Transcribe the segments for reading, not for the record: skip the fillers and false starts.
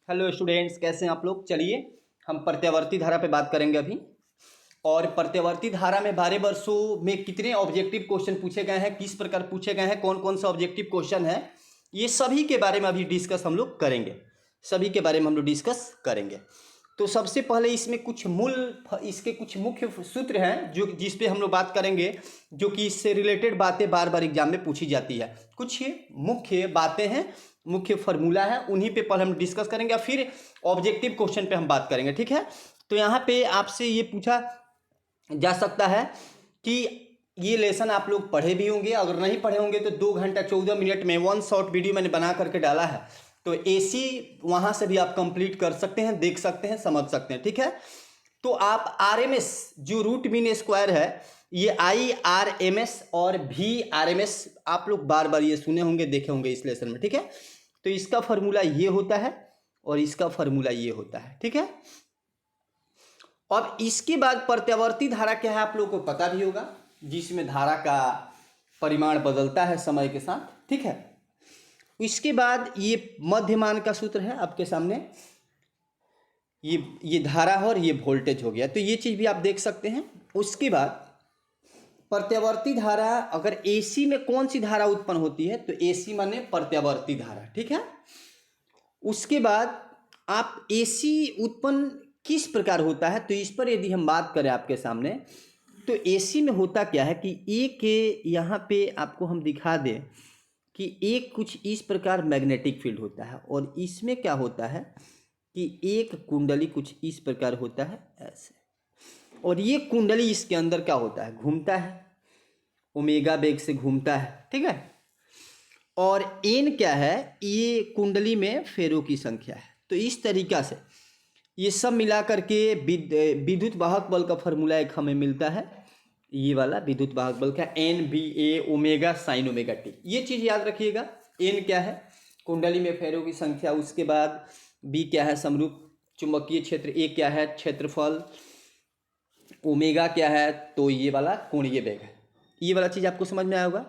Hello students, कैसे हैं आप लोग। चलिए हम प्रत्यावर्ती धारा पे बात करेंगे अभी। और प्रत्यावर्ती धारा में 12 वर्षों में कितने ऑब्जेक्टिव क्वेश्चन पूछे गए हैं, किस प्रकार पूछे गए हैं, कौन कौन सा ऑब्जेक्टिव क्वेश्चन है, ये सभी के बारे में अभी डिस्कस हम लोग करेंगे। सभी के बारे में हम लोग डिस्कस करेंगे। तो सबसे पहले इसमें इसके कुछ मुख्य सूत्र हैं जो जिस पे हम लोग बात करेंगे, जो कि इससे रिलेटेड बातें बार बार एग्जाम में पूछी जाती है। कुछ मुख्य बातें हैं, मुख्य फार्मूला है, उन्हीं पे पहले हम डिस्कस करेंगे, फिर ऑब्जेक्टिव क्वेश्चन पे हम बात करेंगे। ठीक है। तो यहाँ पे आपसे ये पूछा जा सकता है कि ये लेसन आप लोग पढ़े भी होंगे, अगर नहीं पढ़े होंगे तो 2 घंटा 14 मिनट में वन शॉर्ट वीडियो मैंने बना करके डाला है, तो एसी वहाँ से भी आप कंप्लीट कर सकते हैं, देख सकते हैं, समझ सकते हैं। ठीक है। तो आप आरएमएस जो रूट मीन स्क्वायर है, ये IRMS और VRMS आप लोग बार बार ये सुने होंगे, देखे होंगे इस लेसन में। ठीक है। तो इसका फार्मूला ये होता है और इसका फार्मूला ये होता है। ठीक है। अब इसके बाद प्रत्यावर्ती धारा क्या है आप लोगों को पता भी होगा, जिसमें धारा का परिमाण बदलता है समय के साथ। ठीक है। इसके बाद ये मध्यमान का सूत्र है आपके सामने, ये धारा और ये वोल्टेज हो गया, तो ये चीज भी आप देख सकते हैं। उसके बाद प्रत्यावर्ती धारा, अगर एसी में कौन सी धारा उत्पन्न होती है, तो एसी माने प्रत्यावर्ती धारा। ठीक है। उसके बाद आप एसी उत्पन्न किस प्रकार होता है, तो इस पर यदि हम बात करें आपके सामने, तो एसी में होता क्या है कि एक यहाँ पे आपको हम दिखा दें कि एक कुछ इस प्रकार मैग्नेटिक फील्ड होता है, और इसमें क्या होता है कि एक कुंडली कुछ इस प्रकार होता है ऐसे, और ये कुंडली इसके अंदर क्या होता है, घूमता है, ओमेगा वेग से घूमता है। ठीक है। और एन क्या है, ये कुंडली में फेरों की संख्या है। तो इस तरीका से ये सब मिला करके विद्युत वाहक बल का फॉर्मूला एक हमें मिलता है, ये वाला विद्युत वाहक बल का NBA omega sine omega T. ये चीज याद रखिएगा। एन क्या है, कुंडली में फेरों की संख्या। उसके बाद बी क्या है, समरूप चुंबकीय क्षेत्र। ए क्या है, क्षेत्रफल। ओमेगा क्या है, तो ये वाला कोणीय वेग है। ये वाला चीज आपको समझ में आया होगा।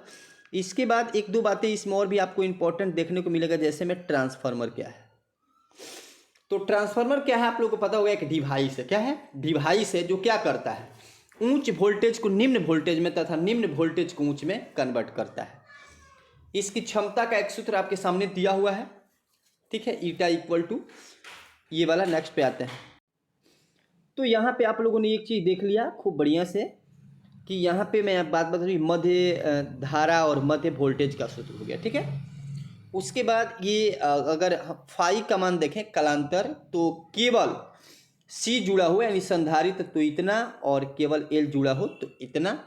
इसके बाद एक दो बातें इसमें और भी आपको इंपॉर्टेंट देखने को मिलेगा, जैसे में ट्रांसफार्मर क्या है। तो ट्रांसफार्मर क्या है आप लोगों को पता होगा, एक डिवाइस है। क्या है, डिवाइस है जो क्या करता है, उच्च वोल्टेज को निम्न वोल्टेज में तथा निम्न वोल्टेज को उच्च में कन्वर्ट करता है। इसकी क्षमता का एक सूत्र आपके सामने दिया हुआ है। ठीक है। ईटा इक्वल टू ये वाला। नेक्स्ट पे आते हैं। तो यहाँ पे आप लोगों ने एक चीज देख लिया खूब बढ़िया से, कि यहाँ पे मैं बात बता रही मध्य धारा और मध्य वोल्टेज का सूत्र हो गया। ठीक है। उसके बाद ये अगर फाई का मान देखें कलांतर, तो केवल C जुड़ा हुआ यानी संधारित्र तो इतना, और केवल L जुड़ा हो तो इतना।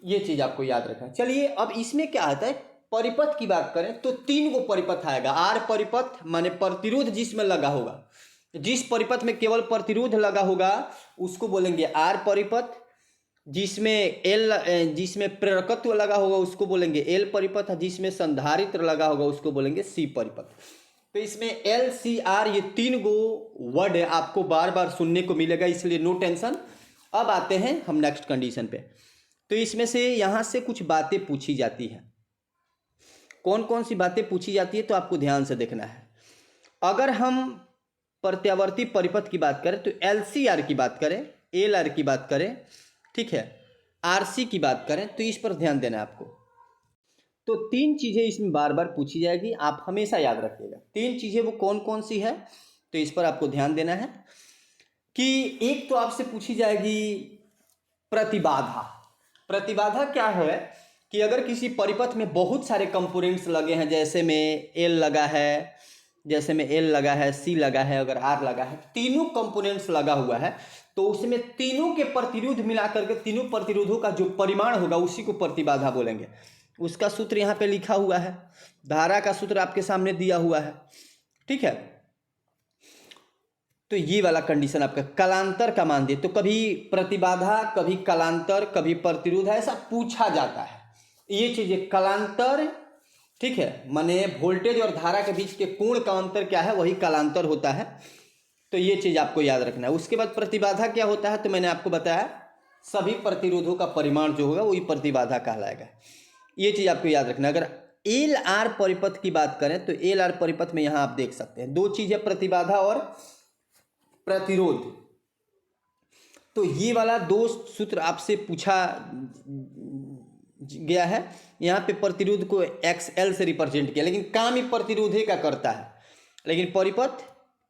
ये चीज आपको याद रखना। चलिए अब इसमें क्या आता है, परिपथ की बात करें तो 3 गो परिपथ आएगा। आर परिपथ माने प्रतिरोध जिसमें लगा होगा, जिस परिपथ में केवल प्रतिरोध लगा होगा उसको बोलेंगे आर परिपथ। जिसमें प्रेरकत्व लगा होगा उसको बोलेंगे एल परिपथ, जिसमें संधारित्र लगा होगा उसको बोलेंगे सी परिपथ। तो इसमें LCR ये 3 गो वर्ड आपको बार बार सुनने को मिलेगा, इसलिए नो टेंशन। अब आते हैं हम नेक्स्ट कंडीशन पे। तो इसमें से यहां से कुछ बातें पूछी जाती हैं। कौन कौन सी बातें पूछी जाती है तो आपको ध्यान से देखना है। अगर हम प्रत्यावर्ती परिपथ की बात करें तो LCR की बात करें, LR की बात करें, ठीक है, RC की बात करें, तो इस पर ध्यान देना है आपको। तो 3 चीजें इसमें बार बार पूछी जाएगी, आप हमेशा याद रखिएगा। 3 चीजें वो कौन कौन सी है, तो इस पर आपको ध्यान देना है। कि एक तो आपसे पूछी जाएगी प्रतिबाधा। प्रतिबाधा क्या है कि अगर किसी परिपथ में बहुत सारे कंपोनेंट्स लगे हैं, जैसे में L लगा है, जैसे में L लगा है, C लगा है, अगर R लगा है, तीनों कंपोनेंट्स लगा हुआ है, तो उसमें तीनों के प्रतिरोध मिलाकर के तीनों प्रतिरोधों का जो परिमाण होगा उसी को प्रतिबाधा बोलेंगे। उसका सूत्र यहाँ पे लिखा हुआ है, धारा का सूत्र आपके सामने दिया हुआ है। ठीक है। तो ये वाला कंडीशन आपका कलांतर का मान दिए, तो कभी प्रतिबाधा, कभी कलांतर, कभी प्रतिरोध, ऐसा पूछा जाता है। ये चीजें कलांतर, ठीक है, माने वोल्टेज और धारा के बीच के कोण का अंतर क्या है, वही कलांतर होता है। तो ये चीज आपको याद रखना है। उसके बाद प्रतिबाधा क्या होता है, तो मैंने आपको बताया सभी प्रतिरोधों का परिमाण जो होगा वही प्रतिबाधा कहलाएगा। ये चीज आपको याद रखना। अगर एल आर परिपथ की बात करें तो एल आर परिपथ में यहां आप देख सकते हैं दो चीज है, प्रतिबाधा और प्रतिरोध। तो ये वाला दो सूत्र आपसे पूछा गया है। यहाँ पे प्रतिरोध को XL से रिप्रेजेंट किया, लेकिन काम ही प्रतिरोध ही का करता है, लेकिन परिपथ,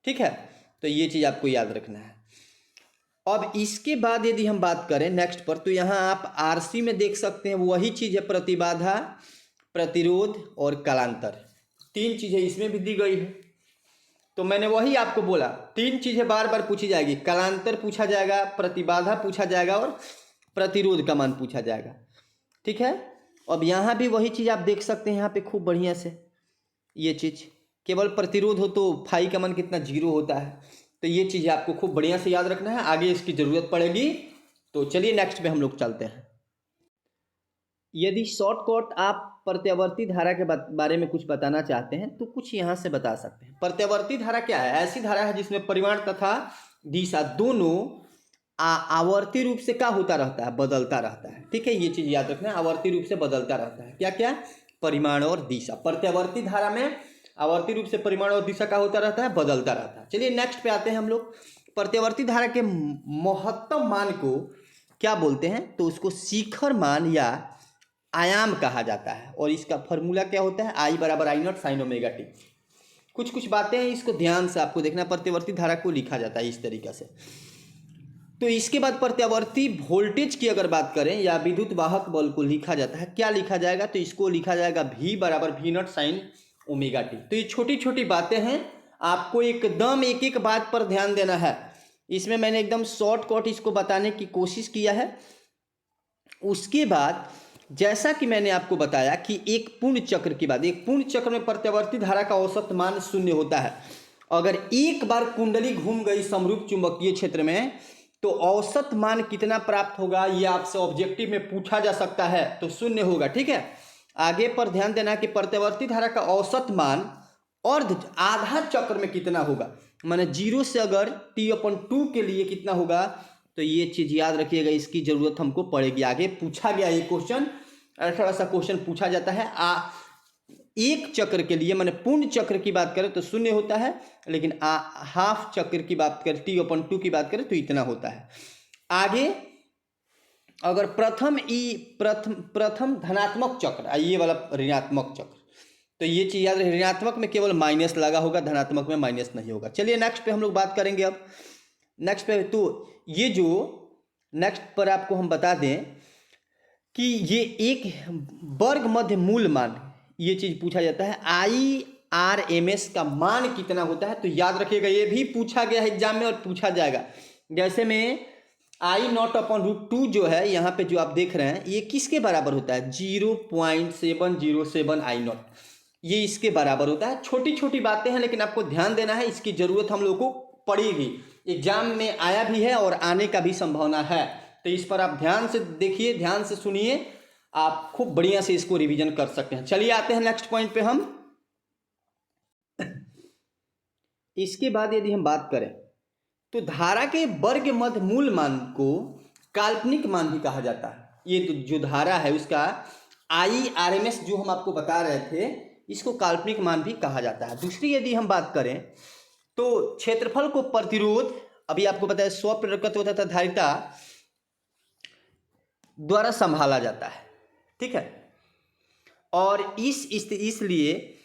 ठीक है। तो ये चीज आपको याद रखना है। अब इसके बाद यदि हम बात करें नेक्स्ट पर, तो यहाँ आप आरसी में देख सकते हैं वही चीज है, प्रतिबाधा, प्रतिरोध और कालांतर। तीन चीजें इसमें भी दी गई है। तो मैंने वही आपको बोला, तीन चीजें बार बार पूछी जाएगी, कालांतर पूछा जाएगा, प्रतिबाधा पूछा जाएगा और प्रतिरोध का मान पूछा जाएगा, ठीक है। अब यहाँ भी वही चीज आप देख सकते हैं यहाँ पे खूब बढ़िया से, ये चीज केवल प्रतिरोध हो तो फाई का मान कितना 0 होता है। तो ये चीज आपको खूब बढ़िया से याद रखना है, आगे इसकी जरूरत पड़ेगी। तो चलिए नेक्स्ट पे हम लोग चलते हैं। यदि शॉर्टकट आप प्रत्यावर्ती धारा के बारे में कुछ बताना चाहते हैं तो कुछ यहाँ से बता सकते हैं। प्रत्यावर्ती धारा क्या है? ऐसी धारा है जिसमें परिमाण तथा दिशा दोनों आवर्ती रूप से क्या होता रहता है, बदलता रहता है, ठीक है। ये चीज याद रखना है, आवर्ती रूप से बदलता रहता है। क्या क्या? परिमाण और दिशा। प्रत्यावर्ती धारा में आवर्ती रूप से परिमाण और दिशा का होता रहता है, बदलता रहता है। चलिए नेक्स्ट पे आते हैं हम लोग। प्रत्यावर्ती धारा के महत्तम मान को क्या बोलते हैं? तो उसको शिखर मान या आयाम कहा जाता है, और इसका फॉर्मूला क्या होता है? I बराबर I0 साइन ओमेगा टी। कुछ कुछ बातें हैं, इसको ध्यान से आपको देखना। प्रत्यावर्ती धारा को लिखा जाता है इस तरीके से। तो इसके बाद प्रत्यावर्ती वोल्टेज की अगर बात करें या विद्युत वाहक बल को लिखा जाता है, क्या लिखा जाएगा? तो इसको लिखा जाएगा V बराबर V0 साइन ओमेगा टी। तो ये छोटी छोटी बातें हैं, आपको एकदम एक एक बात पर ध्यान देना है। इसमें मैंने एकदम शॉर्टकट इसको बताने की कोशिश किया है। उसके बाद जैसा कि मैंने आपको बताया कि एक पूर्ण चक्र की बात, एक पूर्ण चक्र में प्रत्यावर्ती धारा का औसत मान 0 होता है। अगर एक बार कुंडली घूम गई समरूप चुंबकीय क्षेत्र में तो औसत मान कितना प्राप्त होगा, ये आपसे ऑब्जेक्टिव में पूछा जा सकता है। तो 0 होगा, ठीक है। आगे पर ध्यान देना कि प्रत्यावर्ती धारा का औसत मान आधा चक्र में कितना होगा, माने 0 से अगर T/2 के लिए कितना होगा। तो ये चीज याद रखिएगा, इसकी जरूरत हमको पड़ेगी। आगे पूछा गया ये क्वेश्चन, ऐसा क्वेश्चन पूछा जाता है। एक चक्र के लिए, माने पूर्ण चक्र की बात करें तो 0 होता है, लेकिन हाफ चक्र की बात करें, T/2 की बात करें तो इतना होता है। आगे अगर प्रथम धनात्मक चक्र, ये वाला ऋणात्मक चक्र, तो ये चीज याद रहे, ऋणात्मक में केवल माइनस लगा होगा, धनात्मक में माइनस नहीं होगा। चलिए नेक्स्ट पे हम लोग बात करेंगे। अब नेक्स्ट पे तो ये जो नेक्स्ट पर आपको हम बता दें कि ये एक वर्ग मध्य मूल मान, ये चीज पूछा जाता है। IRMS का मान कितना होता है? तो याद रखिएगा, ये भी पूछा गया है एग्जाम में और पूछा जाएगा। जैसे में I0/√2 जो है यहाँ पे जो आप देख रहे हैं, ये किसके बराबर होता है? 0.707 I0, ये इसके बराबर होता है। छोटी छोटी बातें हैं, लेकिन आपको ध्यान देना है, इसकी जरूरत हम लोग को पड़ेगी। एग्जाम में आया भी है और आने का भी संभावना है। तो इस पर आप ध्यान से देखिए, ध्यान से सुनिए, आप खूब बढ़िया से इसको रिवीजन कर सकते हैं। चलिए आते हैं नेक्स्ट पॉइंट पे हम। इसके बाद यदि हम बात करें तो धारा के वर्ग मध्य मूल मान को काल्पनिक मान भी कहा जाता है। ये तो जो धारा है उसका IRMS जो हम आपको बता रहे थे, इसको काल्पनिक मान भी कहा जाता है। दूसरी यदि हम बात करें तो क्षेत्रफल को प्रतिरोध, अभी आपको बताया, स्वप्रेरकत्व तथा धारिता द्वारा संभाला जाता है, ठीक है। और इसलिए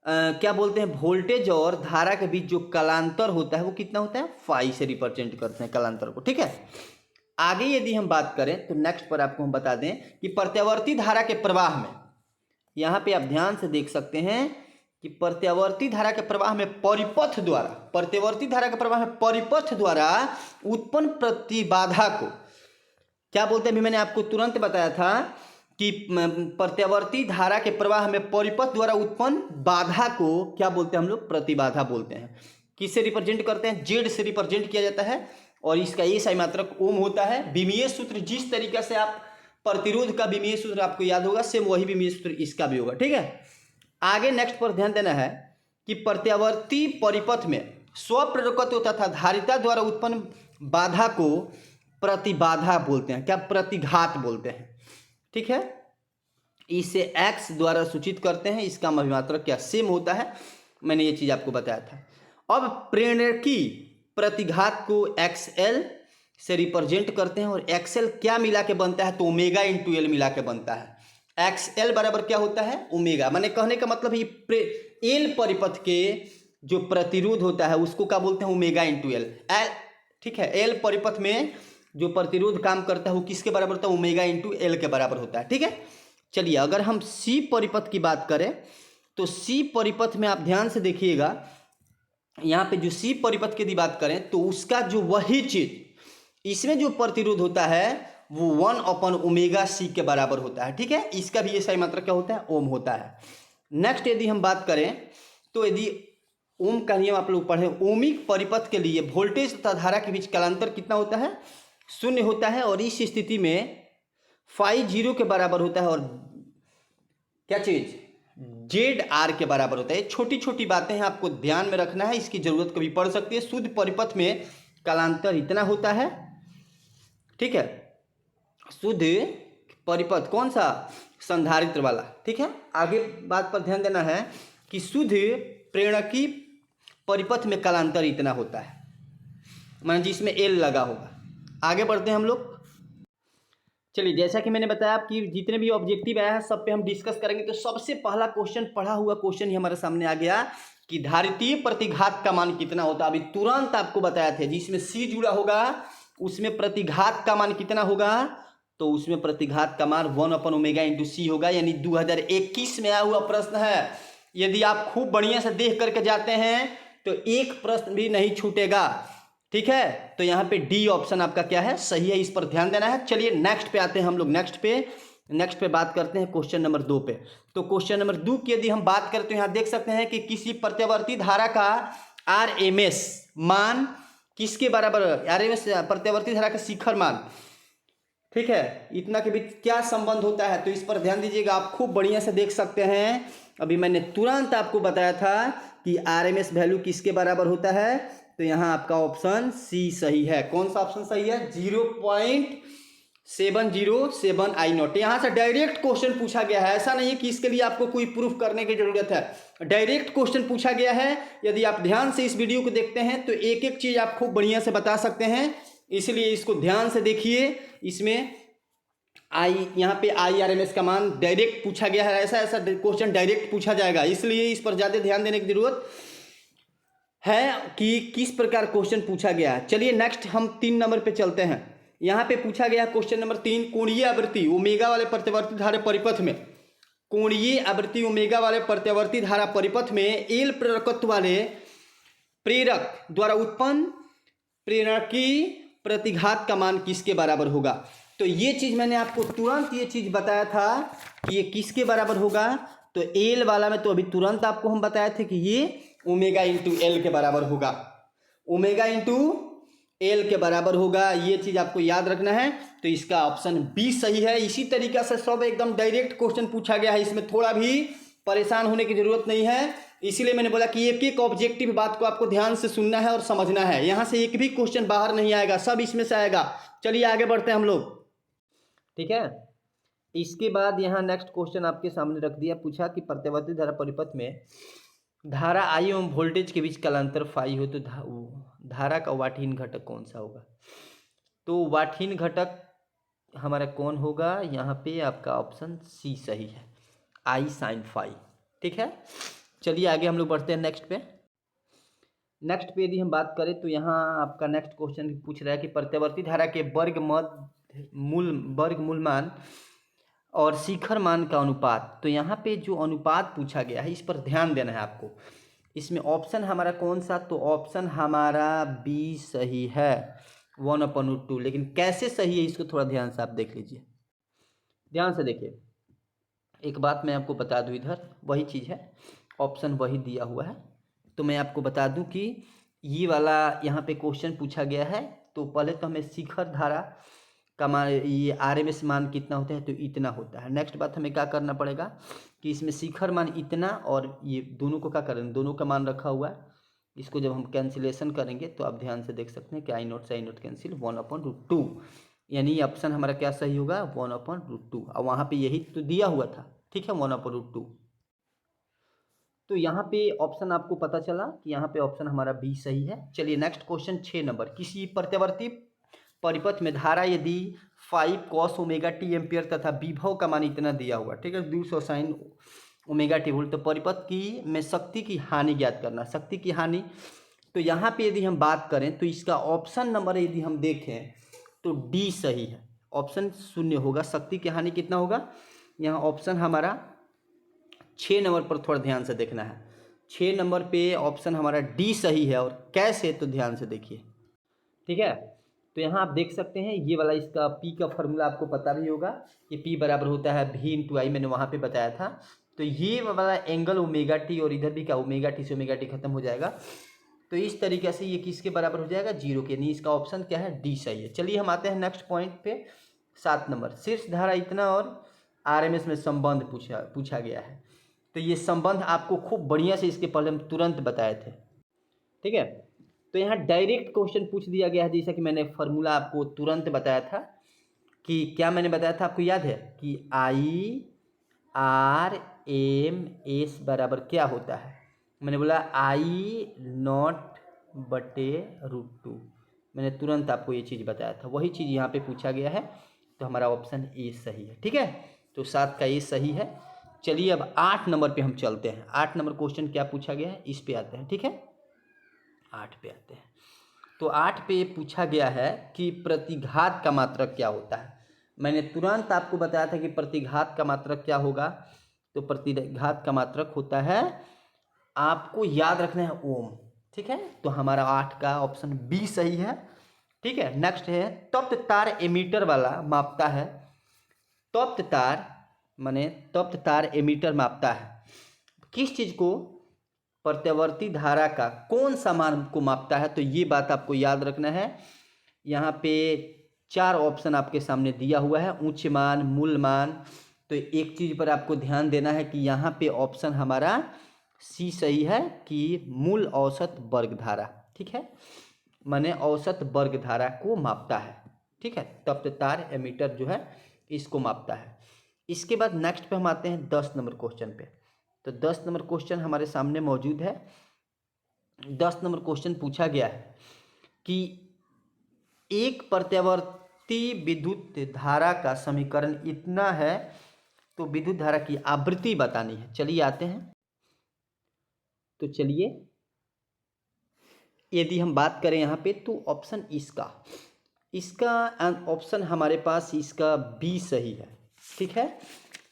क्या बोलते हैं, वोल्टेज और धारा के बीच जो कालांतर होता है वो कितना होता है? फाई से रिप्रेजेंट करते हैं कालांतर को, ठीक है। आगे यदि हम बात करें तो नेक्स्ट पर आपको हम बता दें कि प्रत्यावर्ती धारा के प्रवाह में, यहाँ पे आप ध्यान से देख सकते हैं कि प्रत्यावर्ती धारा के प्रवाह में परिपथ द्वारा, प्रत्यावर्ती धारा के प्रवाह में परिपथ द्वारा उत्पन्न प्रतिबाधा को क्या बोलते हैं? अभी मैंने आपको तुरंत बताया था कि प्रत्यावर्ती धारा के प्रवाह में परिपथ द्वारा उत्पन्न बाधा को क्या बोलते हैं हम लोग? प्रतिबाधा बोलते हैं। किससे रिप्रेजेंट करते हैं? Z से रिप्रेजेंट किया जाता है, और इसका SI मात्रक ओम होता है। विमीय सूत्र जिस तरीके से आप प्रतिरोध का विमीय सूत्र आपको याद होगा, सेम वही विमीय सूत्र इसका भी होगा, ठीक है। आगे नेक्स्ट पर ध्यान देना है कि प्रत्यावर्ती परिपथ में स्वप्रेरकत्व तथा धारिता द्वारा उत्पन्न बाधा को प्रतिबाधा बोलते हैं। क्या? प्रतिघात बोलते हैं, ठीक है। इसे एक्स द्वारा सूचित करते हैं, इसका अभिमात्रक क्या सेम होता है, मैंने ये चीज़ आपको बताया था। अब प्रेरकी प्रतिघात को एक्सएल से रिप्रेजेंट करते हैं और एक्सएल क्या मिला के बनता है, तो ओमेगा इंटू एल मिला के बनता है। एक्सएल बराबर क्या होता है, ओमेगा। मैंने कहने का मतलब ये एल परिपथ के जो प्रतिरोध होता है उसको क्या बोलते हैं, ओमेगा इंटू एल। ठीक है, एल परिपथ में जो प्रतिरोध काम करता है वो किसके बराबर होता है, ओमेगा इंटू एल के बराबर होता है। ठीक है, चलिए अगर हम सी परिपथ की बात करें तो सी परिपथ में आप ध्यान से देखिएगा, यहाँ पे जो सी परिपथ की यदि बात करें तो उसका जो वही चीज इसमें जो प्रतिरोध होता है वो 1/ओमेगा सी के बराबर होता है। ठीक है, इसका भी ये सही मात्रा क्या होता है, ओम होता है। नेक्स्ट यदि हम बात करें तो यदि ओम का नियम आप लोग पढ़े, ओमिक परिपथ के लिए वोल्टेज तथा धारा के बीच कालांतर कितना होता है, 0 होता है। और इस स्थिति में फाई 0 के बराबर होता है और क्या चीज जेड आर के बराबर होता है। छोटी छोटी बातें हैं, आपको ध्यान में रखना है, इसकी जरूरत कभी पड़ सकती है। शुद्ध परिपथ में कालांतर इतना होता है। ठीक है, शुद्ध परिपथ कौन सा, संधारित्र वाला। ठीक है, आगे बात पर ध्यान देना है कि शुद्ध प्रेरकी परिपथ में कालांतर इतना होता है, मान जिसमें एल लगा होगा। आगे बढ़ते हैं हम लोग। चलिए, जैसा कि मैंने बताया कि जितने भी ऑब्जेक्टिव आया है सब पे हम डिस्कस करेंगे। तो सबसे पहला क्वेश्चन, पढ़ा हुआ क्वेश्चन ही हमारे सामने आ गया कि धारितीय प्रतिघात का मान कितना होता है। अभी तुरंत आपको बताया था, जिसमें सी जुड़ा होगा उसमें प्रतिघात का मान कितना होगा, तो उसमें प्रतिघात का मान 1/ओमेगा इंटू सी होगा। यानी 2021 में आया हुआ प्रश्न है। यदि आप खूब बढ़िया से देख करके जाते हैं तो एक प्रश्न भी नहीं छूटेगा। ठीक है, तो यहाँ पे डी ऑप्शन आपका क्या है, सही है, इस पर ध्यान देना है। चलिए नेक्स्ट पे आते हैं हम लोग। नेक्स्ट पे बात करते हैं क्वेश्चन नंबर 2 पे। तो क्वेश्चन नंबर 2 की यदि हम बात करें तो यहाँ देख सकते हैं कि किसी प्रत्यावर्ती धारा का आरएमएस मान किसके बराबर, आरएमएस प्रत्यावर्ती धारा का शिखर मान, ठीक है, इतना के बीच क्या संबंध होता है, तो इस पर ध्यान दीजिएगा। आप खूब बढ़िया से देख सकते हैं, अभी मैंने तुरंत आपको बताया था कि आरएमएस वैल्यू किसके बराबर होता है, तो यहाँ आपका ऑप्शन सी सही है। कौन सा ऑप्शन सही है, 0.707 I0। यहाँ से डायरेक्ट क्वेश्चन पूछा गया है, ऐसा नहीं है कि इसके लिए आपको कोई प्रूफ करने की जरूरत है, डायरेक्ट क्वेश्चन पूछा गया है। यदि आप ध्यान से इस वीडियो को देखते हैं तो एक एक चीज आप खूब बढ़िया से बता सकते हैं, इसलिए इसको ध्यान से देखिए। इसमें यहाँ पे IRMS का मान डायरेक्ट पूछा गया है, ऐसा क्वेश्चन डायरेक्ट पूछा जाएगा, इसलिए इस पर ज्यादा ध्यान देने की जरूरत है कि किस प्रकार क्वेश्चन पूछा गया है। चलिए नेक्स्ट हम 3 नंबर पे चलते हैं। यहाँ पे पूछा गया क्वेश्चन नंबर 3, कोणीय आवृत्ति ओमेगा वाले प्रत्यावर्ती धारा परिपथ में, कोणीय आवृत्ति ओमेगा वाले प्रत्यावर्ती धारा परिपथ में एल प्रेरकत्व वाले प्रेरक द्वारा उत्पन्न प्रेरकी प्रतिघात का मान किसके बराबर होगा। तो ये चीज मैंने आपको तुरंत ये चीज बताया था कि ये किसके बराबर होगा, तो एल वाला में तो अभी तुरंत आपको हम बताए थे कि ये ओमेगा इंटू एल के बराबर होगा, ओमेगा इंटू एल के बराबर होगा। ये चीज आपको याद रखना है। तो इसका ऑप्शन बी सही है। इसी तरीका से सब एकदम डायरेक्ट क्वेश्चन पूछा गया है, इसमें थोड़ा भी परेशान होने की जरूरत नहीं है। इसीलिए मैंने बोला कि एक एक ऑब्जेक्टिव बात को आपको ध्यान से सुनना है और समझना है। यहाँ से एक भी क्वेश्चन बाहर नहीं आएगा, सब इसमें से आएगा। चलिए आगे बढ़ते हैं हम लोग, ठीक है। इसके बाद यहाँ नेक्स्ट क्वेश्चन आपके सामने रख दिया, पूछा कि प्रत्यावर्ती धारा परिपथ में धारा आई एवं वोल्टेज के बीच कालांतर फाई हो तो धारा का वाटहीन घटक कौन सा होगा। तो वाटहीन घटक हमारा कौन होगा, यहाँ पे आपका ऑप्शन सी सही है, आई साइन फाई। ठीक है, चलिए आगे हम लोग बढ़ते हैं नेक्स्ट पे यदि हम बात करें तो यहाँ आपका नेक्स्ट क्वेश्चन पूछ रहा है कि प्रत्यावर्ती धारा के वर्गमूल मान और शिखर मान का अनुपात। तो यहाँ पे जो अनुपात पूछा गया है इस पर ध्यान देना है आपको। इसमें ऑप्शन हमारा कौन सा, तो ऑप्शन हमारा बी सही है, 1/√2। लेकिन कैसे सही है इसको थोड़ा ध्यान से आप देख लीजिए, ध्यान से देखिए। एक बात मैं आपको बता दूं, इधर वही चीज़ है, ऑप्शन वही दिया हुआ है। तो मैं आपको बता दूं कि ये वाला यहाँ पे क्वेश्चन पूछा गया है। तो पहले तो हमें शिखर धारा का मान, ये आरएमएस मान कितना होता है, तो इतना होता है। नेक्स्ट बात हमें क्या करना पड़ेगा कि इसमें शिखर मान इतना और ये दोनों को क्या करेंगे, दोनों का मान रखा हुआ है। इसको जब हम कैंसिलेशन करेंगे तो आप ध्यान से देख सकते हैं कि I0 से I0 कैंसिल, 1/√2, यानी ऑप्शन हमारा क्या सही होगा, 1/√2। और वहाँ पे यही तो दिया हुआ था, ठीक है, 1/√2। तो यहाँ पे ऑप्शन आपको पता चला कि यहाँ पे ऑप्शन हमारा बी सही है। चलिए नेक्स्ट क्वेश्चन 6 नंबर, किसी प्रत्यावर्ती परिपथ में धारा यदि 5 cos ओमेगा टी एम्पियर तथा विभव का मान इतना दिया हुआ, ठीक है, 200 sin ओमेगा टी वोल्ट, तो परिपथ की में शक्ति की हानि ज्ञात करना। शक्ति की हानि, तो यहाँ पे यदि हम बात करें तो इसका ऑप्शन नंबर यदि हम देखें तो डी सही है, ऑप्शन शून्य होगा। शक्ति की हानि कितना होगा, यहाँ ऑप्शन हमारा 6 नंबर पर थोड़ा ध्यान से देखना है। 6 नंबर पे ऑप्शन हमारा डी सही है। और कैसे, तो ध्यान से देखिए, ठीक है। तो यहाँ आप देख सकते हैं ये वाला इसका पी का फॉर्मूला आपको पता भी होगा कि पी बराबर होता है भी इंटू आई, मैंने वहाँ पे बताया था। तो ये वाला एंगल ओमेगा टी और इधर भी क्या ओमेगा टी से ओमेगा टी खत्म हो जाएगा, तो इस तरीके से ये किसके बराबर हो जाएगा, 0 के। नहीं, इसका ऑप्शन क्या है, डी सही है। चलिए हम आते हैं नेक्स्ट पॉइंट पे, 7 नंबर, शीर्ष धारा इतना और आरएमएस में संबंध पूछा गया है। तो ये संबंध आपको खूब बढ़िया से इसके पहले हम तुरंत बताए थे, ठीक है। तो यहाँ डायरेक्ट क्वेश्चन पूछ दिया गया है, जैसा कि मैंने फार्मूला आपको तुरंत बताया था कि क्या मैंने बताया था, आपको याद है कि आई आर एम एस बराबर क्या होता है। मैंने बोला आई नॉट बटे √2। मैंने तुरंत आपको ये चीज़ बताया था, वही चीज़ यहाँ पे पूछा गया है। तो हमारा ऑप्शन ए सही है, ठीक है। तो 7 का ए सही है। चलिए अब 8 नंबर पे हम चलते हैं। 8 नंबर क्वेश्चन क्या पूछा गया है, इस पे आते हैं, ठीक है। 8 पे आते हैं। तो 8 पे पूछा गया है कि प्रतिघात का मात्रक क्या होता है। मैंने तुरंत आपको बताया था कि प्रतिघात का मात्रक क्या होगा। तो प्रतिघात का मात्रक होता है, आपको याद रखना है, ओम, ठीक है। तो हमारा 8 का ऑप्शन बी सही है, ठीक है। नेक्स्ट है तप्त तार एमीटर वाला मापता है। तप्त तार माने तप्त तार एमीटर मापता है किस चीज़ को, प्रत्यावर्ती धारा का कौन सा मान को मापता है। तो ये बात आपको याद रखना है। यहाँ पे 4 ऑप्शन आपके सामने दिया हुआ है, उच्च मान, मूल मान। तो एक चीज़ पर आपको ध्यान देना है कि यहाँ पे ऑप्शन हमारा सी सही है कि मूल औसत वर्ग धारा, ठीक है, माने औसत वर्ग धारा को मापता है, ठीक है। तप्त तार एमीटर जो है इसको मापता है। इसके बाद नेक्स्ट पे हम आते हैं 10 नंबर क्वेश्चन पे। तो 10 नंबर क्वेश्चन हमारे सामने मौजूद है। 10 नंबर क्वेश्चन पूछा गया है कि एक प्रत्यावर्ती विद्युत धारा का समीकरण इतना है, तो विद्युत धारा की आवृत्ति बतानी है। चलिए आते हैं। तो चलिए यदि हम बात करें यहाँ पे, तो ऑप्शन इसका ऑप्शन हमारे पास इसका बी सही है, ठीक है।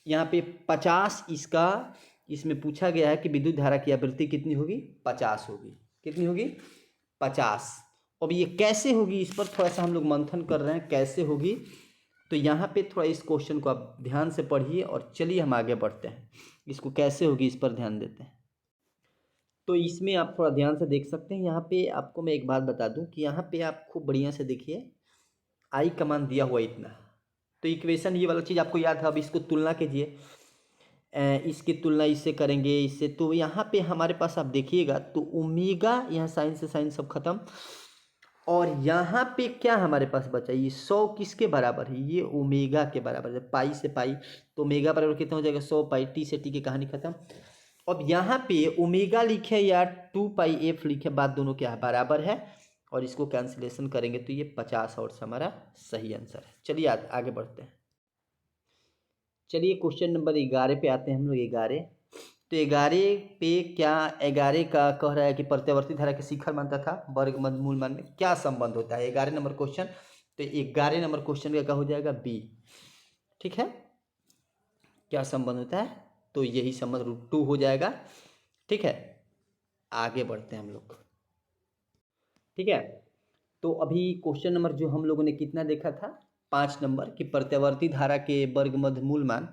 यहाँ पे 50 इसका इसमें पूछा गया है कि विद्युत धारा की आवृत्ति कितनी होगी, 50 होगी। कितनी होगी, 50। अब ये कैसे होगी, इस पर थोड़ा सा हम लोग मंथन कर रहे हैं, कैसे होगी। तो यहाँ पे थोड़ा इस क्वेश्चन को आप ध्यान से पढ़िए और चलिए हम आगे बढ़ते हैं। इसको कैसे होगी इस पर ध्यान देते हैं। तो इसमें आप थोड़ा ध्यान से देख सकते हैं। यहाँ पे आपको मैं एक बात बता दूं कि यहाँ पे आप खूब बढ़िया से देखिए, आई का मान दिया हुआ इतना। तो इक्वेशन ये वाला चीज़ आपको याद है। अब इसको तुलना कीजिए, इसकी तुलना इससे करेंगे, इससे। तो यहाँ पे हमारे पास आप देखिएगा तो ओमेगा, यहाँ साइन से साइन सब खत्म। और यहाँ पे क्या हमारे पास बचा, ये 100 किसके बराबर है, ये ओमेगा के बराबर है। पाई से पाई, तो ओमेगा बराबर कितना हो जाएगा, 100 पाई। टी से टी की कहानी खत्म। अब यहाँ पे ओमेगा लिखे या 2πf लिखे, बात दोनों क्या है, बराबर है। और इसको कैंसिलेशन करेंगे तो ये 50 और हमारा सही आंसर है। चलिए आगे बढ़ते हैं। चलिए क्वेश्चन नंबर 11 पे आते हैं हम लोग। 11, तो 11 पे क्या, 11 का कह रहा है कि प्रत्यावर्ती धारा के शिखर मान तथा वर्ग मद मूल मान में क्या संबंध होता है। 11 नंबर क्वेश्चन। तो 11 नंबर क्वेश्चन का क्या हो जाएगा, बी, ठीक है। क्या संबंध होता है, तो यही संबंध √2 हो जाएगा, ठीक है। आगे बढ़ते हैं हम लोग, ठीक है। तो अभी क्वेश्चन नंबर जो हम लोगों ने कितना देखा था, 5 नंबर, कि प्रत्यावर्ती धारा के वर्ग मध्य मूल मान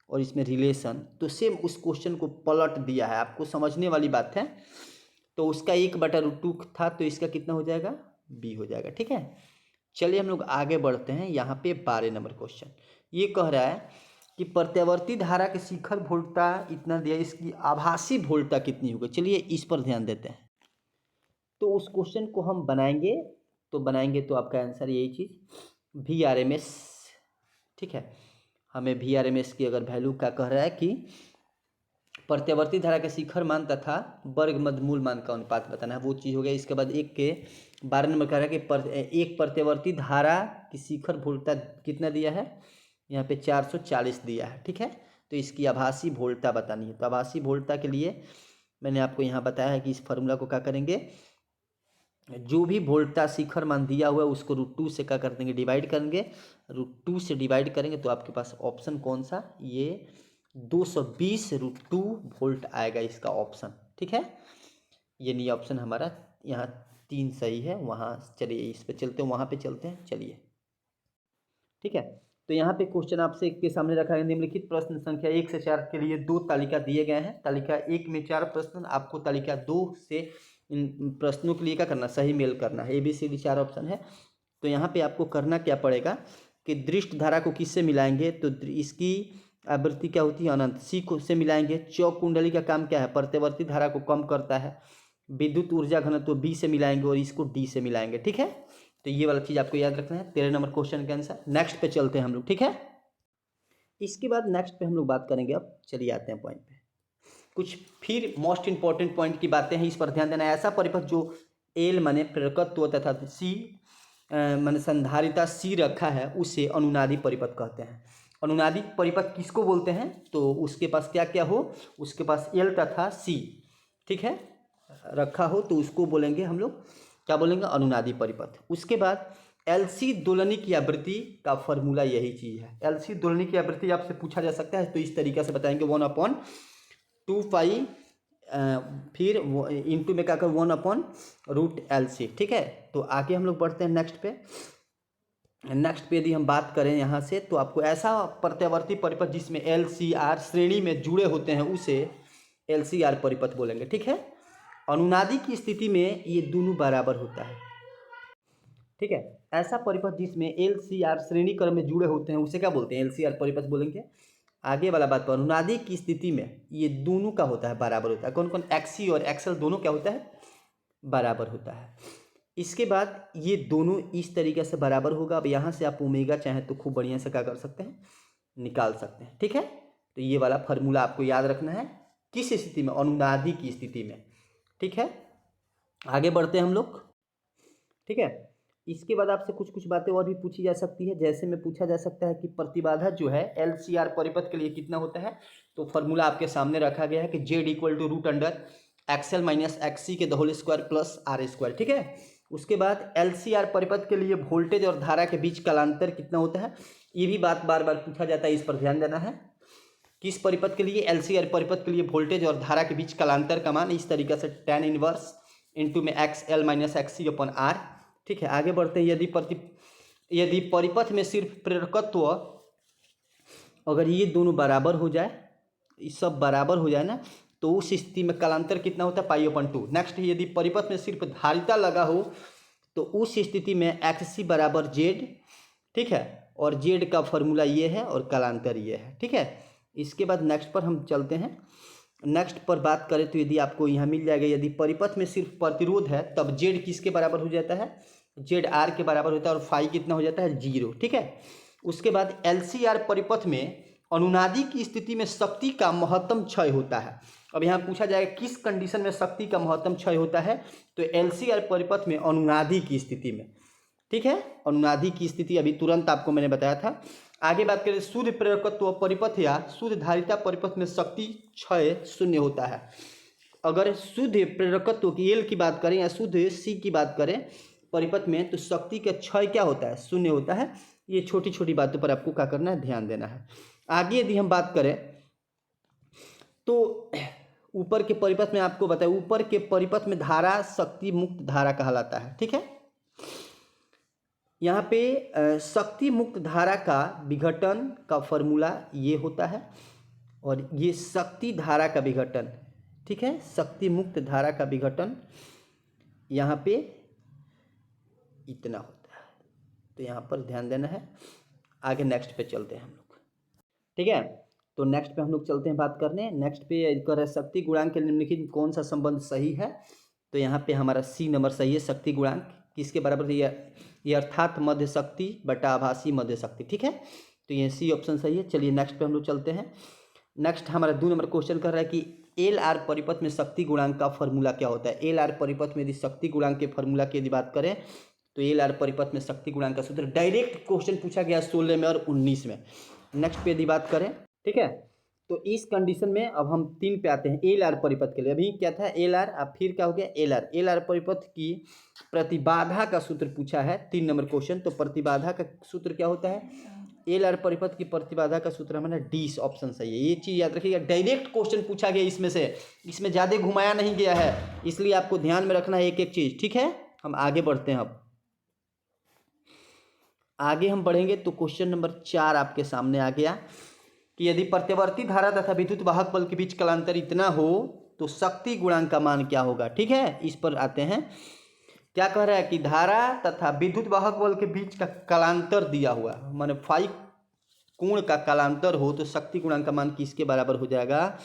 और इसमें रिलेशन। तो सेम उस क्वेश्चन को पलट दिया है, आपको समझने वाली बात है। तो उसका 1/√2 था, तो इसका कितना हो जाएगा, बी हो जाएगा, ठीक है। चलिए हम लोग आगे बढ़ते हैं। यहाँ पे 12 नंबर क्वेश्चन ये कह रहा है कि प्रत्यावर्ती धारा के शिखर वोल्टता इतना दिया, इसकी आभासी वोल्टता कितनी होगी। चलिए इस पर ध्यान देते हैं। तो उस क्वेश्चन को हम बनाएंगे, तो आपका आंसर यही चीज़ VRMS, ठीक है। हमें VRMS की अगर वैल्यू का कह रहा है कि प्रत्यावर्ती धारा के शिखर मान तथा वर्ग मध्य मूल मान का अनुपात बताना है, वो चीज़ हो गया। इसके बाद 1 के 12 नंबर कह रहा है कि एक प्रत्यावर्ती धारा की शिखर वोल्टता कितना दिया है, यहाँ पे 440 दिया है। ठीक है, तो इसकी आभासी वोल्टता बतानी है। तो आभासी वोल्टता के लिए मैंने आपको यहाँ बताया है कि इस फॉर्मूला को क्या करेंगे, जो भी वोल्टता शिखर मान दिया हुआ है उसको √2 से क्या कर देंगे, डिवाइड करेंगे। √2 से डिवाइड करेंगे तो आपके पास ऑप्शन कौन सा, ये 220 √2 वोल्ट आएगा इसका ऑप्शन। ठीक है, ये नहीं ऑप्शन हमारा यहाँ 3 सही है। वहाँ चलिए इस पे चलते हैं, वहाँ पे चलते हैं, चलिए। ठीक है, तो यहाँ पे क्वेश्चन आपसे के सामने रखा है, निम्नलिखित प्रश्न संख्या 1 से 4 के लिए 2 तालिका दिए गए हैं। तालिका 1 में 4 प्रश्न, आपको तालिका 2 से इन प्रश्नों के लिए क्या करना, सही मेल करना है। ABCD 4 ऑप्शन है। तो यहाँ पे आपको करना क्या पड़ेगा कि दृष्ट धारा को किससे मिलाएंगे, तो इसकी आवृत्ति क्या होती है, अनंत। C को से मिलाएंगे। चौक कुंडली का काम क्या है, प्रत्यावर्ती धारा को कम करता है। विद्युत ऊर्जा घनत्व B से मिलाएंगे और इसको D से मिलाएंगे। ठीक है, तो ये वाला चीज़ आपको याद रखना है। 13 नंबर क्वेश्चन का आंसर। नेक्स्ट पे चलते हैं हम लोग। ठीक है, इसके बाद नेक्स्ट पे हम लोग बात करेंगे। अब चलिए आते हैं पॉइंट पे। कुछ फिर मोस्ट इंपॉर्टेंट पॉइंट की बातें हैं, इस पर ध्यान देना है। ऐसा परिपथ जो L माने प्रेरकत्व तथा C माने संधारिता C रखा है उसे अनुनादी परिपथ कहते हैं। अनुनादी परिपथ किसको बोलते हैं, तो उसके पास क्या क्या हो, उसके पास L तथा C, ठीक है, रखा हो तो उसको बोलेंगे हम लोग, क्या बोलेंगे, अनुनादी परिपथ। उसके बाद LC दोलनी की आवृत्ति का फॉर्मूला यही चीज़ है। LC दोलनी की आवृत्ति आपसे पूछा जा सकता है, तो इस तरीके से बताएंगे 1/2 पाई फिर इंटू में क्या कर 1/√LC। ठीक है, तो आगे हम लोग बढ़ते हैं नेक्स्ट पे। नेक्स्ट पे यदि हम बात करें यहाँ से, तो आपको ऐसा प्रत्यावर्ती परिपथ जिसमें LCR श्रेणी में जुड़े होते हैं उसे LCR परिपथ बोलेंगे। ठीक है, अनुनादी की स्थिति में ये दोनों बराबर होता है। ठीक है, ऐसा परिपथ जिसमें LCR श्रेणी क्रम में जुड़े होते हैं उसे क्या बोलते हैं, LCR परिपथ बोलेंगे। आगे वाला बात पर, अनुनादी की स्थिति में ये दोनों का होता है, बराबर होता है। कौन कौन, XC और XL दोनों क्या होता है, बराबर होता है। इसके बाद ये दोनों इस तरीके से बराबर होगा। अब यहाँ से आप ओमेगा चाहें तो खूब बढ़िया से क्या कर सकते हैं, निकाल सकते हैं। ठीक है, तो ये वाला फार्मूला आपको याद रखना है, किस स्थिति में, अनुनादी की स्थिति में। ठीक है, आगे बढ़ते हैं हम लोग। ठीक है, इसके बाद आपसे कुछ कुछ बातें और भी पूछी जा सकती है। जैसे में पूछा जा सकता है कि प्रतिबाधा जो है LCR परिपथ के लिए कितना होता है, तो फॉर्मूला आपके सामने रखा गया है कि Z = √XL - XC के होल स्क्वायर प्लस R²। ठीक है, उसके बाद LCR परिपथ के लिए वोल्टेज और धारा के बीच कालांतर कितना होता है, ये भी बात बार बार पूछा जाता है, इस पर ध्यान देना है। किस परिपथ के लिए, LCR परिपथ के लिए वोल्टेज और धारा के बीच कालांतर का मान इस तरीके से tan इनवर्स इंटू में XL - XC/R। ठीक है, आगे बढ़ते हैं। यदि परिपथ में सिर्फ प्रेरकत्व, अगर ये दोनों बराबर हो जाए, ये सब बराबर हो जाए ना, तो उस स्थिति में कालांतर कितना होता है, π/2। नेक्स्ट, यदि परिपथ में सिर्फ धारिता लगा हो तो उस स्थिति में XC = Z। ठीक है, और Z का फॉर्मूला ये है और कालांतर ये है। ठीक है, इसके बाद नेक्स्ट पर हम चलते हैं। नेक्स्ट पर बात करें तो यदि आपको यहाँ मिल जाएगा, यदि परिपथ में सिर्फ प्रतिरोध है तब Z किसके बराबर हो जाता है, ZR के बराबर होता है, और फाई कितना हो जाता है, 0। ठीक है, उसके बाद LCR परिपथ में अनुनादी की स्थिति में शक्ति का महत्तम क्षय होता है। अब यहाँ पूछा जाएगा किस कंडीशन में शक्ति का महत्तम क्षय होता है, तो LCR परिपथ में अनुनादी की स्थिति में। ठीक है, अनुनादी की स्थिति अभी तुरंत आपको मैंने बताया था। आगे बात करें, शुद्ध प्रेरकत्व परिपथ या शुद्ध धारिता परिपथ में शक्ति क्षय 0 होता है। अगर शुद्ध प्रेरकत्व की L की बात करें या शुद्ध C की बात करें परिपथ में, तो शक्ति का क्षय क्या होता है, 0 होता है। ये छोटी छोटी बातों पर आपको क्या करना है, ध्यान देना है। आगे यदि हम बात करें तो ऊपर के परिपथ में आपको बताया, ऊपर के परिपथ में धारा शक्ति मुक्त धारा कहलाता है। ठीक है, यहाँ पे शक्ति मुक्त धारा का विघटन का फॉर्मूला ये होता है, और ये शक्ति धारा का विघटन, ठीक है, शक्ति मुक्त धारा का विघटन यहाँ पे इतना होता है। तो यहाँ पर ध्यान देना है। आगे नेक्स्ट पे चलते हैं हम लोग। ठीक है, तो नेक्स्ट पे हम लोग चलते हैं बात करने। नेक्स्ट पे कर शक्ति गुणांक के निम्नलिखित कौन सा संबंध सही है, तो यहाँ पे हमारा C नंबर सही है। शक्ति गुणांक किसके बराबर है, ये अर्थात मध्य शक्ति बटा आभासी मध्य शक्ति। ठीक है, तो ये सी ऑप्शन सही है। चलिए नेक्स्ट पे हम लोग चलते हैं। नेक्स्ट हमारा 2 नंबर क्वेश्चन कर रहा है कि एल आर परिपथ में शक्ति गुणांक का फॉर्मूला क्या होता है। एल आर परिपथ में यदि शक्ति गुणांक के फॉर्मूला की यदि बात करें तो एल आर परिपथ में शक्ति गुणांक का सूत्र डायरेक्ट क्वेश्चन पूछा गया 16 में और 19 में। नेक्स्ट पे यदि बात करें, ठीक है, तो इस कंडीशन में अब हम 3 पे आते हैं एल आर परिपथ के लिए। अभी क्या था एल आर, अब फिर क्या हो गया एल आर। एल आर परिपथ की प्रतिबाधा का सूत्र पूछा है 3 नंबर क्वेश्चन। तो प्रतिबाधा का सूत्र क्या होता है, एल आर परिपथ की प्रतिबाधा का सूत्र हमारा डी ऑप्शन सही है। ये चीज़ याद रखिएगा, डायरेक्ट क्वेश्चन पूछा गया इसमें से, इसमें ज़्यादा घुमाया नहीं गया है, इसलिए आपको ध्यान में रखना है एक एक चीज़, ठीक है। हम आगे बढ़ते हैं। अब आगे हम बढ़ेंगे तो क्वेश्चन नंबर 4 आपके सामने आ गया कि यदि प्रत्यावर्ती धारा तथा विद्युत वाहक बल के बीच कलांतर इतना हो तो शक्ति गुणांक का मान क्या होगा। ठीक है, इस पर आते हैं। क्या कह रहा है कि धारा तथा विद्युत वाहक बल के बीच का कलांतर दिया हुआ, माने फाई कोण का कलांतर हो तो शक्ति गुणांक का मान किसके बराबर हो जाएगा।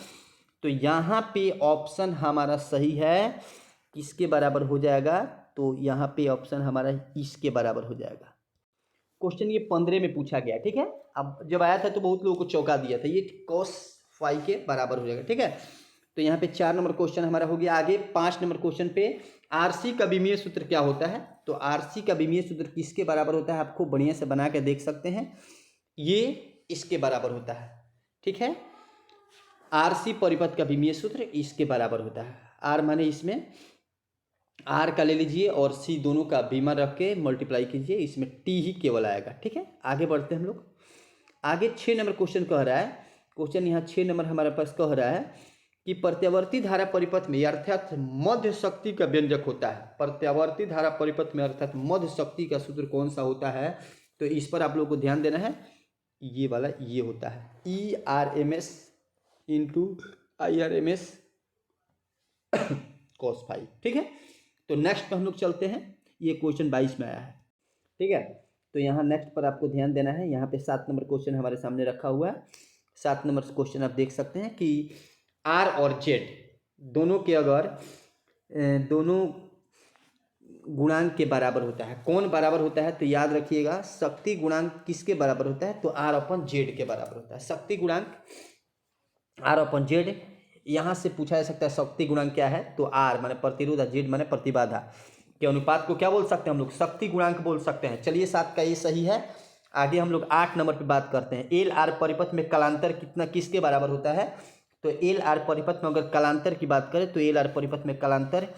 तो यहाँ पे ऑप्शन हमारा सही है, किसके बराबर हो जाएगा, तो यहाँ पे ऑप्शन हमारा इसके बराबर हो जाएगा। क्वेश्चन ये 15 में पूछा गया, ठीक है। अब जब आया था तो बहुत लोगों को चौंका दिया था, ये कॉस फाई के बराबर हो जाएगा, ठीक है। तो यहाँ पे 4 नंबर क्वेश्चन हमारा हो गया। आगे 5 नंबर क्वेश्चन पे आरसी का विमीय सूत्र क्या होता है। तो आरसी का विमीय सूत्र किसके बराबर होता है, आपको बढ़िया से बना के देख सकते हैं, ये इसके बराबर होता है, ठीक है। आरसी परिपथ का विमीय सूत्र इसके बराबर होता है। आर माने इसमें आर का ले लीजिए और सी दोनों का बीमा रख के मल्टीप्लाई कीजिए, इसमें टी ही केवल आएगा, ठीक है। आगे बढ़ते हैं हम लोग। आगे 6 नंबर क्वेश्चन कह रहा है, क्वेश्चन यहाँ 6 नंबर हमारे पास कह रहा है कि प्रत्यावर्ती धारा परिपथ में अर्थात मध्य शक्ति का व्यंजक होता है। प्रत्यावर्ती धारा परिपथ में अर्थात मध्य शक्ति का सूत्र कौन सा होता है, तो इस पर आप लोगों को ध्यान देना है। ये वाला ये होता है ERMS into IRMS cos phi, ठीक है। तो नेक्स्ट पे हम लोग चलते हैं। ये क्वेश्चन 22 में आया है, ठीक है। तो यहाँ नेक्स्ट पर आपको ध्यान देना है। यहाँ पे 7 नंबर क्वेश्चन हमारे सामने रखा हुआ है। 7 नंबर क्वेश्चन आप देख सकते हैं कि आर और जेड दोनों के अगर दोनों गुणांक के बराबर होता है, कौन बराबर होता है, तो याद रखिएगा शक्ति गुणांक किसके बराबर होता है, तो आर अपन जेड के बराबर होता है। शक्ति गुणांक आर अपन जेड, यहाँ से पूछा जा सकता है शक्ति गुणांक क्या है, तो आर माने प्रतिरोध, जेड माने प्रतिबाधा के अनुपात को क्या बोल सकते हैं हम लोग, शक्ति गुणांक बोल सकते हैं। चलिए 7 का ये सही है। आगे हम लोग 8 नंबर पे बात करते हैं। एल आर परिपथ में कलांतर कितना किसके बराबर होता है, तो एल आर परिपथ में अगर कलांतर की बात करें तो एल आर परिपथ में कलांतर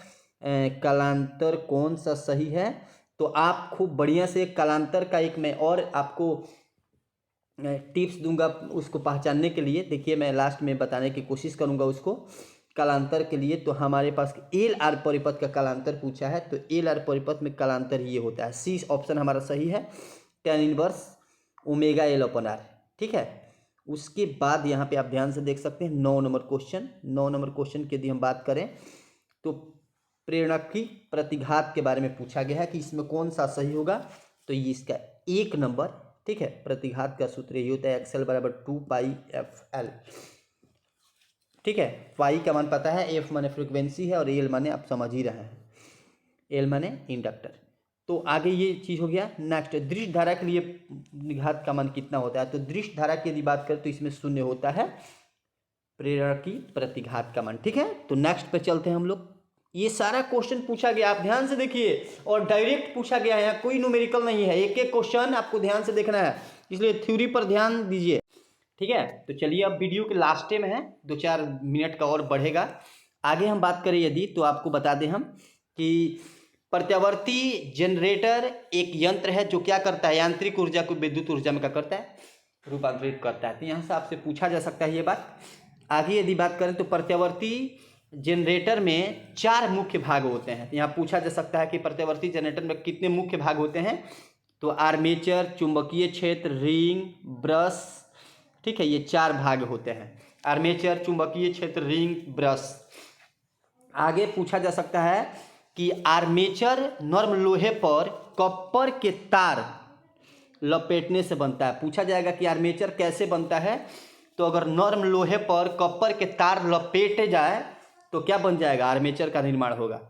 कौन सा सही है, तो आप खूब बढ़िया से कलांतर का एक मैं और आपको टिप्स दूंगा उसको पहचानने के लिए। देखिए मैं लास्ट में बताने की कोशिश करूंगा उसको कलांतर के लिए। तो हमारे पास एल आर परिपथ का कलांतर पूछा है, तो एल आर परिपथ में कलांतर ये होता है, सी ऑप्शन हमारा सही है, tan inverse omega L upon R, ठीक है। उसके बाद यहाँ पे आप ध्यान से देख सकते हैं 9 नंबर क्वेश्चन। 9 नंबर क्वेश्चन की यदि हम बात करें तो प्रेरणा की प्रतिघात के बारे में पूछा गया है कि इसमें कौन सा सही होगा, तो ये इसका 1 नंबर, ठीक है। प्रतिघात का सूत्र ये होता है एक्सएल बराबर 2πfl, ठीक है। पाई का मान पता है, एफ माने फ्रीक्वेंसी है और एल माने आप समझ ही रहे हैं, एल माने इंडक्टर। तो आगे ये चीज़ हो गया। नेक्स्ट दृश्य धारा के लिए घात का मान कितना होता है, तो दृश्य धारा की यदि बात करें तो इसमें 0 होता है प्रेरणा की प्रतिघात का मान, ठीक है। तो नेक्स्ट पे चलते हैं हम लोग। ये सारा क्वेश्चन पूछा गया, आप ध्यान से देखिए, और डायरेक्ट पूछा गया है, यहाँ कोई न्यूमेरिकल नहीं है, एक एक क्वेश्चन आपको ध्यान से देखना है, इसलिए थ्योरी पर ध्यान दीजिए, ठीक है। तो चलिए अब वीडियो के लास्ट में है, 2-4 मिनट का और बढ़ेगा। आगे हम बात करें यदि, तो आपको बता दें हम कि प्रत्यावर्ती जनरेटर एक यंत्र है जो क्या करता है, यांत्रिक ऊर्जा को विद्युत ऊर्जा में क्या करता है, रूपांतरित करता है। तो यहाँ से आपसे पूछा जा सकता है ये बात। आगे यदि बात करें तो प्रत्यावर्ती जनरेटर में 4 मुख्य भाग होते हैं। यहाँ पूछा जा सकता है कि प्रत्यावर्ती जनरेटर में कितने मुख्य भाग होते हैं, तो आर्मेचर, चुंबकीय क्षेत्र, रिंग, ब्रश, ठीक है, ये 4 भाग होते हैं, आर्मेचर, चुंबकीय क्षेत्र, रिंग, ब्रश। आगे पूछा जा सकता है कि आर्मेचर नर्म लोहे पर कॉपर के तार लपेटने से बनता है। पूछा जाएगा कि आर्मेचर कैसे बनता है, तो अगर नर्म लोहे पर कॉपर के तार लपेटे जाए तो क्या बन जाएगा, आर्मेचर का निर्माण होगा।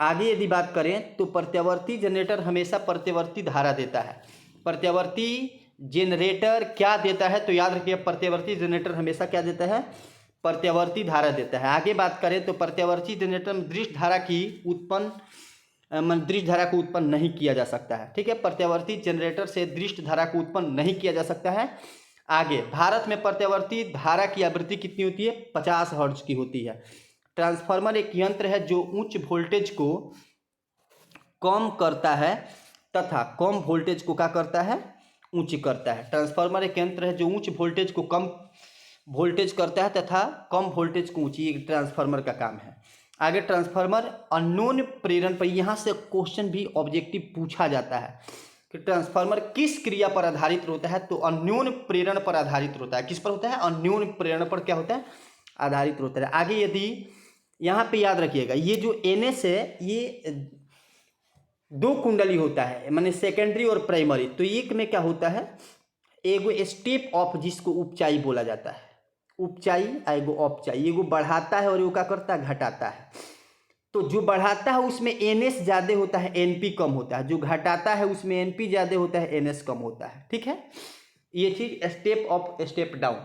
आगे यदि बात करें तो प्रत्यावर्ती जनरेटर हमेशा प्रत्यावर्ती धारा देता है। प्रत्यावर्ती जनरेटर क्या देता है, तो याद रखिए प्रत्यावर्ती जनरेटर हमेशा क्या देता है, प्रत्यावर्ती धारा देता है। आगे बात करें तो प्रत्यावर्ती जनरेटर में दृष्ट धारा को उत्पन्न नहीं किया जा सकता है। ठीक है, प्रत्यावर्ती जनरेटर से दृष्ट धारा को उत्पन्न नहीं किया जा सकता है। आगे, भारत में प्रत्यावर्ती धारा की आवृत्ति कितनी होती है, 50 हर्ट्ज की होती है। ट्रांसफार्मर एक यंत्र है जो उच्च वोल्टेज को कम करता है तथा कम वोल्टेज को क्या करता है, ऊंची करता है। ट्रांसफार्मर एक यंत्र है जो उच्च वोल्टेज को कम वोल्टेज करता है तथा कम वोल्टेज को ऊंची, ये ट्रांसफार्मर का काम है। आगे, ट्रांसफार्मर अननोन प्रेरण पर, यहाँ से क्वेश्चन भी ऑब्जेक्टिव पूछा जाता है कि ट्रांसफार्मर किस क्रिया पर आधारित होता है, तो अन्योन प्रेरण पर आधारित होता है। किस पर होता है, अन्योन प्रेरण पर क्या होता है, आधारित होता है। आगे यदि यहाँ पे याद रखिएगा, ये जो NS है ये 2 कुंडली होता है, माने सेकेंडरी और प्राइमरी। तो एक में क्या होता है, एगो स्टेप ऑफ जिसको उपचाई बोला जाता है, उपचाई एगो औपचाई, एगो बढ़ाता है और एगो क्या करता है, घटाता है। तो जो बढ़ाता है उसमें NS ज़्यादा होता है, NP कम होता है। जो घटाता है उसमें NP ज़्यादा होता है, NS कम होता है। ठीक है, ये चीज़ स्टेप अप स्टेप डाउन।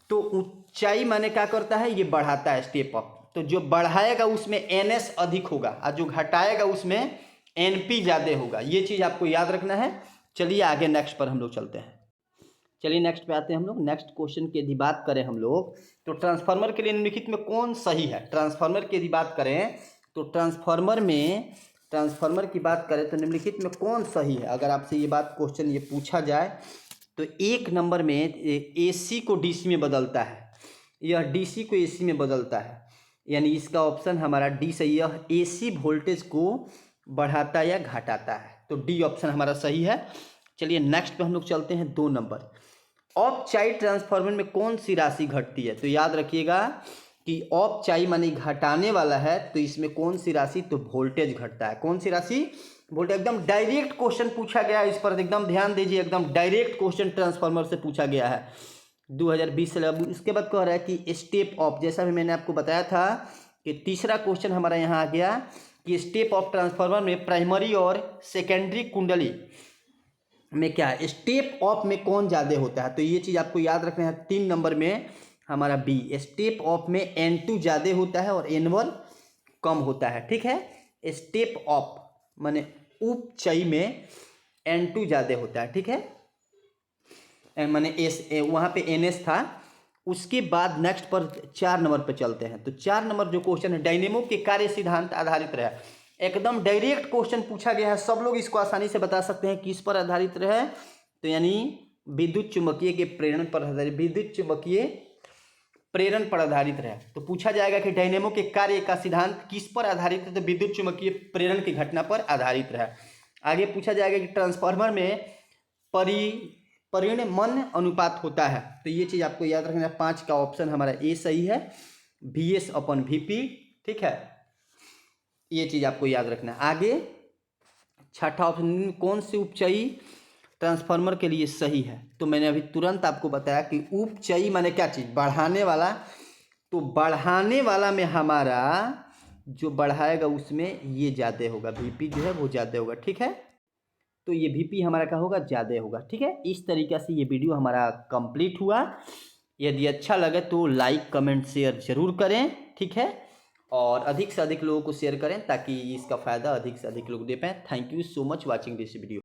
तो ऊंचाई माने क्या करता है, ये बढ़ाता है स्टेप अप। तो जो बढ़ाएगा उसमें NS अधिक होगा और जो घटाएगा उसमें NP ज़्यादा होगा। ये चीज़ आपको याद रखना है। चलिए आगे नेक्स्ट पर हम लोग चलते हैं। चलिए नेक्स्ट पे आते हैं हम लोग। नेक्स्ट क्वेश्चन की यदि बात करें हम लोग, तो ट्रांसफार्मर के लिए निम्नलिखित में कौन सही है। ट्रांसफार्मर की यदि बात करें तो ट्रांसफार्मर की बात करें तो निम्नलिखित में कौन सही है। अगर आपसे ये बात क्वेश्चन ये पूछा जाए तो 1 नंबर में AC को DC में बदलता है, यह DC को AC में बदलता है, यानी इसका ऑप्शन हमारा डी सही है। AC वोल्टेज को बढ़ाता या घटाता है, तो डी ऑप्शन हमारा सही है। चलिए नेक्स्ट पे हम लोग चलते हैं। 2 नंबर, औपचाई ट्रांसफार्मर में कौन सी राशि घटती है। तो याद रखिएगा कि औपचाई माने घटाने वाला है, तो इसमें कौन सी राशि, तो वोल्टेज घटता है। कौन सी राशि, वोल्टेज। एकदम डायरेक्ट क्वेश्चन पूछा गया है, इस पर एकदम ध्यान दीजिए। एकदम डायरेक्ट क्वेश्चन ट्रांसफार्मर से पूछा गया है 2020 से। अब इसके बाद कह रहा है कि स्टेप ऑफ, जैसा भी मैंने आपको बताया था कि तीसरा क्वेश्चन हमारा यहाँ आ गया कि स्टेप ऑफ ट्रांसफार्मर में प्राइमरी और सेकेंडरी कुंडली में क्या है, स्टेप ऑफ में कौन ज़्यादा होता है। तो ये चीज़ आपको याद रखना है। 3 नंबर में हमारा बी, स्टेप ऑफ में N2 ज़्यादा होता है और N1 कम होता है। ठीक है, स्टेप ऑफ माने उपचयी में N2 ज़्यादा होता है। ठीक है, माने वहाँ पे NS था। उसके बाद नेक्स्ट पर 4 नंबर पर चलते हैं। तो 4 नंबर जो क्वेश्चन है, डायनेमो के कार्य सिद्धांत आधारित रहा। एकदम डायरेक्ट क्वेश्चन पूछा गया है, सब लोग इसको आसानी से बता सकते हैं किस पर आधारित रहे, तो यानी विद्युत चुम्बकीय के प्रेरण पर आधारित, विद्युत चुम्बकीय प्रेरण पर आधारित रहे। तो पूछा जाएगा कि डायनेमो के कार्य का सिद्धांत किस पर आधारित है, तो विद्युत चुम्बकीय प्रेरण की घटना पर आधारित रहा। आगे पूछा जाएगा कि ट्रांसफार्मर में परिणमन अनुपात होता है। तो ये चीज़ आपको याद रखना है। 5 का ऑप्शन हमारा ए सही है, VS/VP। ठीक है, ये चीज़ आपको याद रखना है। आगे 6ठा ऑप्शन, कौन सी उपचयी ट्रांसफार्मर के लिए सही है। तो मैंने अभी तुरंत आपको बताया कि उपचयी माने क्या चीज़, बढ़ाने वाला। तो बढ़ाने वाला में हमारा जो बढ़ाएगा उसमें ये ज़्यादा होगा, VP जो है वो ज़्यादा होगा। ठीक है, तो ये VP हमारा क्या होगा, ज़्यादा होगा। ठीक है, इस तरीके से ये वीडियो हमारा कंप्लीट हुआ। यदि अच्छा लगे तो लाइक कमेंट शेयर जरूर करें। ठीक है, और अधिक से अधिक लोगों को शेयर करें ताकि इसका फ़ायदा अधिक से अधिक लोग दे पाएँ। Thank you so much watching this video.